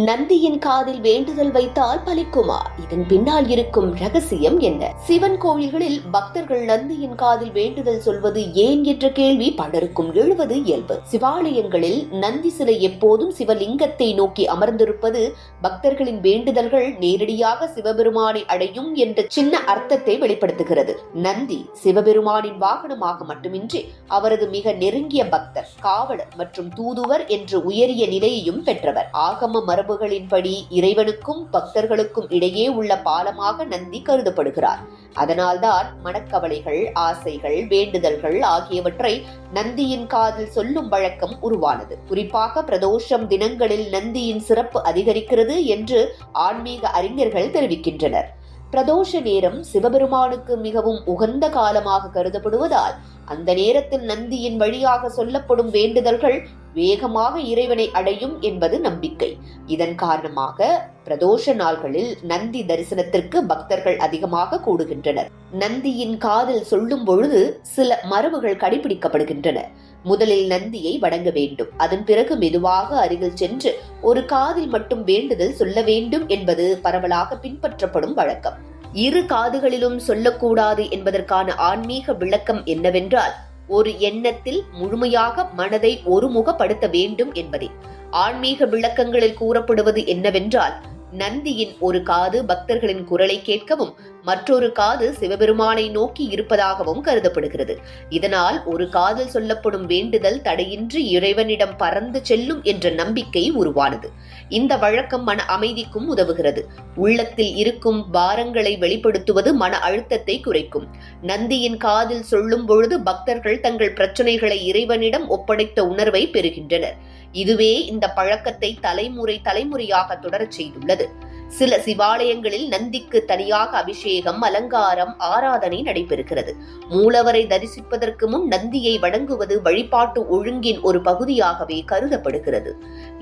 நந்தியின் காதில் வேண்டுதல் வைத்தால் பலிக்குமா? இதன் பின்னால் இருக்கும் ரகசியம் என்ன? சிவன் கோவில்களில் பக்தர்கள் நந்தியின் காதில் வேண்டுதல் சொல்வது ஏன் என்ற கேள்வி பலருக்கும் எழுவது இயல்பு. சிவாலயங்களில் நந்தி சிலை எப்போதும் சிவலிங்கத்தை நோக்கி அமர்ந்திருப்பது பக்தர்களின் வேண்டுதல்கள் நேரடியாக சிவபெருமானை அடையும் என்ற சின்ன அர்த்தத்தை வெளிப்படுத்துகிறது. நந்தி சிவபெருமானின் வாகனமாக மட்டுமின்றி அவரது மிக நெருங்கிய பக்தர், காவலர் மற்றும் தூதுவர் என்று உயரிய நிலையையும் பெற்றவர். ஆகம மரபுகளின்படி இறைவனுக்கும் பக்தர்களுக்கும் இடையே உள்ள பாலமாக நந்தி கருதப்படுகிறார். அதனால்தான் மனக்கவலைகள், ஆசைகள், வேண்டுதல்கள் ஆகியவற்றை நந்தியின் காதில் சொல்லும் வழக்கம் உருவானது. குறிப்பாக பிரதோஷம் தினங்களில் நந்தியின் சிறப்பு அதிகரிக்கிறது என்று ஆன்மீக அறிஞர்கள் தெரிவிக்கின்றனர். பிரதோஷ நேரம் சிவபெருமானுக்கு மிகவும் உகந்த காலமாக கருதப்படுவதால் அந்த நேரத்தில் நந்தியின் வழியாக சொல்லப்படும் வேண்டுதல்கள் வேகமாக இறைவனை அடையும் என்பது நம்பிக்கை. இதன் காரணமாக பிரதோஷ நாள்களில் நந்தி தரிசனத்திற்கு பக்தர்கள் அதிகமாக கூடுகின்றனர். நந்தியின் காதில் சொல்லும் பொழுது சில மரபுகள் கடைபிடிக்கப்படுகின்றன. முதலில் நந்தியை வணங்க வேண்டும். அதன் பிறகு மெதுவாக அருகில் சென்று ஒரு காதில் மட்டும் வேண்டுதல் சொல்ல வேண்டும் என்பது பரவலாக பின்பற்றப்படும் வழக்கம். இரு காதுகளிலும் சொல்லக்கூடாது என்பதற்கான ஆன்மீக விளக்கம் என்னவென்றால், ஒரு எண்ணத்தில் முழுமையாக மனதை ஒருமுகப்படுத்த வேண்டும் என்பதே. ஆன்மீக விளக்கங்களில் கூறப்படுவது என்னவென்றால், நந்தியின் ஒரு காது பக்தர்களின் குரலை கேட்கவும் மற்றொரு காது சிவபெருமானை நோக்கி இருப்பதாகவும் கருதப்படுகிறது. இதனால் ஒரு காதில் சொல்லப்படும் வேண்டுதல் தடையின்றி இறைவனிடம் பறந்து செல்லும் என்ற நம்பிக்கை உருவானது. இந்த வழக்கம் மன அமைதிக்கும் உதவுகிறது. உள்ளத்தில் இருக்கும் பாரங்களை வெளிப்படுத்துவது மன அழுத்தத்தை குறைக்கும். நந்தியின் காதில் சொல்லும் பொழுது பக்தர்கள் தங்கள் பிரச்சனைகளை இறைவனிடம் ஒப்படைத்த உணர்வை பெறுகின்றனர். இதுவே இந்த பழக்கத்தை தலைமுறையாக தொடரச் செய்துள்ளது. சில சிவாலயங்களில் நந்திக்கு தனியாக அபிஷேகம், அலங்காரம், ஆராதனை நடைபெறுகிறது. மூலவரை தரிசிப்பதற்கு முன் நந்தியை வணங்குவது வழிபாட்டு ஒழுங்கின் ஒரு பகுதியாகவே கருதப்படுகிறது.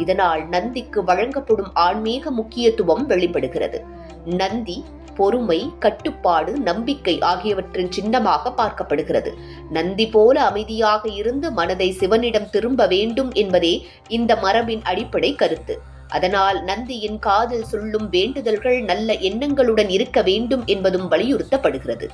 இதனால் நந்திக்கு வழங்கப்படும் ஆன்மீக முக்கியத்துவம் வெளிப்படுகிறது. நந்தி பொறுமை, கட்டுப்பாடு, நம்பிக்கை ஆகியவற்றின் சின்னமாக பார்க்கப்படுகிறது. நந்தி போல அமைதியாக இருந்து மனதை சிவனிடம் திரும்ப வேண்டும் என்பதே இந்த மரபின் அடிப்படை கருத்து. அதனால் நந்தியின் காதில் சொல்லும் வேண்டுதல்கள் நல்ல எண்ணங்களுடன் இருக்க வேண்டும் என்பதும் வலியுறுத்தப்படுகிறது.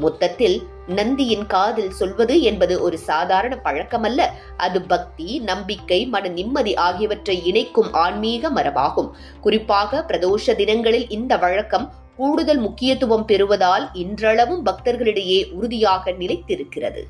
மொத்தத்தில் நந்தியின் காதில் சொல்வது என்பது ஒரு சாதாரண பழக்கமல்ல. அது பக்தி, நம்பிக்கை, மன நிம்மதி ஆகியவற்றை இணைக்கும் ஆன்மீக மரபாகும். குறிப்பாக பிரதோஷ தினங்களில் இந்த வழக்கம் கூடுதல் முக்கியத்துவம் பெறுவதால் இன்றளவும் பக்தர்களிடையே உறுதியாக நிலைத்திருக்கிறது.